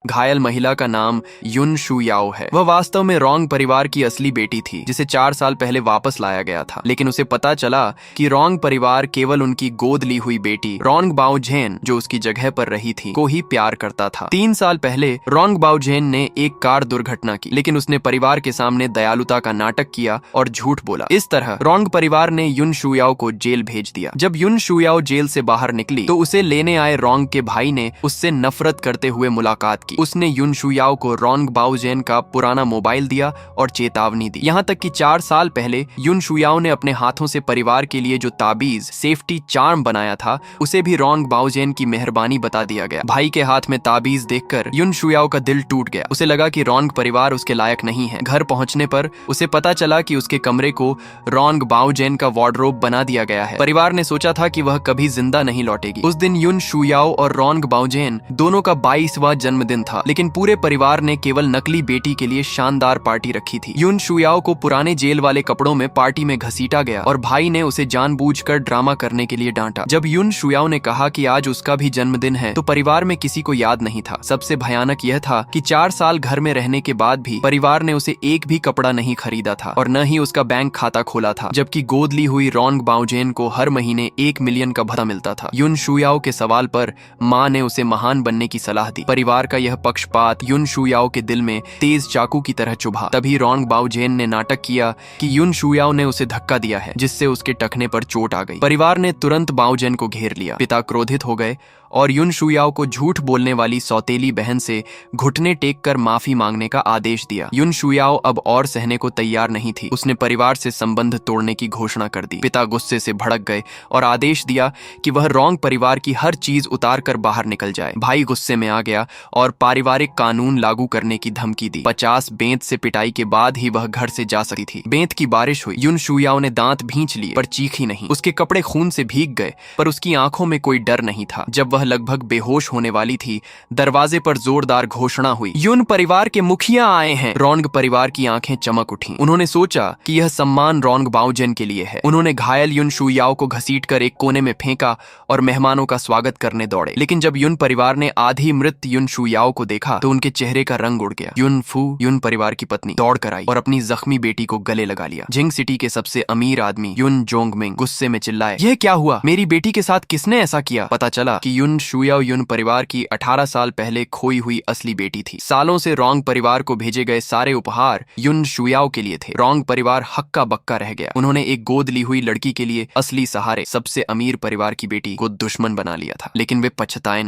घायल महिला का नाम युन शुयाओ है। वह वास्तव में रोंग परिवार की असली बेटी थी, जिसे 4 साल पहले वापस लाया गया था। लेकिन उसे पता चला कि रोंग परिवार केवल उनकी गोद ली हुई बेटी रोंग बाओजेन, जो उसकी जगह पर रही थी, को ही प्यार करता था। 3 साल पहले रोंग बाओजेन ने एक कार दुर्घटना की, लेकिन उसने परिवार के सामने दयालुता का नाटक किया और झूठ बोला। इस तरह रोंग परिवार ने युन शुयाओ को जेल भेज दिया। जब युन शुयाओ जेल से बाहर निकली तो उसे लेने आए रोंग के भाई ने उससे नफरत करते हुए मुलाकात की। उसने युन शुयाओ को रोंग बाओजेन का पुराना मोबाइल दिया और चेतावनी दी। यहाँ तक कि 4 साल पहले युन शुयाओ ने अपने हाथों से परिवार के लिए जो ताबीज सेफ्टी चार्म बनाया था, उसे भी रोंग बाओजेन की मेहरबानी बता दिया गया। भाई के हाथ में ताबीज देखकर युन शुयाओ का दिल टूट गया। उसे लगा कि रोंग परिवार उसके लायक नहीं है। घर पहुंचने पर उसे पता चला कि उसके कमरे को रोंग बाओजेन का वार्डरोब बना दिया गया है। परिवार ने सोचा था कि वह कभी जिंदा नहीं लौटेगी। उस दिन युन शुयाओ और रोंग बाओजेन दोनों का 22वां जन्मदिन था, लेकिन पूरे परिवार ने केवल नकली बेटी के लिए शानदार पार्टी रखी थी। युन शुयाओ को पुराने जेल वाले कपड़ों में पार्टी में घसीटा गया और भाई ने उसे जानबूझकर ड्रामा करने के लिए डांटा। जब युन शुयाओ ने कहा कि आज उसका भी जन्मदिन है, तो परिवार में किसी को याद नहीं था। सबसे भयानक यह था कि 4 साल घर में रहने के बाद भी परिवार ने उसे एक भी कपड़ा नहीं खरीदा था और न ही उसका बैंक खाता खोला था, जबकि गोद ली हुई रोंग बाओजेन को हर महीने 1 मिलियन का भत्ता मिलता था। युन शुयाओ के सवाल पर माँ ने उसे महान बनने की सलाह दी। परिवार का यह पक्षपात युन शुयाओ के दिल में तेज चाकू की तरह चुभा। तभी रोंग बाओजेन ने नाटक किया कि युन शुयाओ ने उसे धक्का दिया है, जिससे उसके टखने पर चोट आ गई। परिवार ने तुरंत बाओजेन को घेर लिया। पिता क्रोधित हो गए और युन शुयाओ को झूठ बोलने वाली सौतेली बहन से घुटने टेक कर माफी मांगने का आदेश दिया। युन शुयाओ अब और सहने को तैयार नहीं थी। उसने परिवार से संबंध तोड़ने की घोषणा कर दी। पिता गुस्से से भड़क गए और आदेश दिया कि वह रोंग परिवार की हर चीज उतार कर बाहर निकल जाए। भाई गुस्से में आ गया और पारिवारिक कानून लागू करने की धमकी दी। 50 बेंत से पिटाई के बाद ही वह घर से जा सकती थी। बेंत की बारिश हुई। युन शुयाओ ने दांत भींच लिए पर चीखी नहीं। उसके कपड़े खून से भीग गए, पर उसकी आंखों में कोई डर नहीं था। जब वह लगभग बेहोश होने वाली थी, दरवाजे पर जोरदार घोषणा हुई, युन परिवार के मुखिया आए हैं। रोंग परिवार की आंखें चमक उठी। उन्होंने सोचा कि यह सम्मान रोंग बाओजेन के लिए है। उन्होंने घायल युन शुयाओ को घसीटकर एक कोने में फेंका और मेहमानों का स्वागत करने दौड़े। लेकिन जब युन परिवार ने आधी मृत युन शुयाओ को देखा तो उनके चेहरे का रंग उड़ गया। युन फू, युन परिवार की पत्नी, दौड़ कर आई और अपनी जख्मी बेटी को गले लगा लिया। जिंग सिटी के सबसे अमीर आदमी युन जोंगमिंग गुस्से में चिल्लाए, यह क्या हुआ? मेरी बेटी के साथ किसने ऐसा किया? पता चला कि युन शुयाओ युन परिवार की 18 साल पहले खोई हुई असली बेटी थी। सालों से रोंग परिवार को भेजे गए सारे उपहार युन शुयाओ के लिए थे। रोंग परिवार हक्का बक्का रह गया। उन्होंने एक गोद ली हुई लड़की के लिए असली सहारे, सबसे अमीर परिवार की बेटी को दुश्मन बना लिया था। लेकिन वे पछताए नहीं।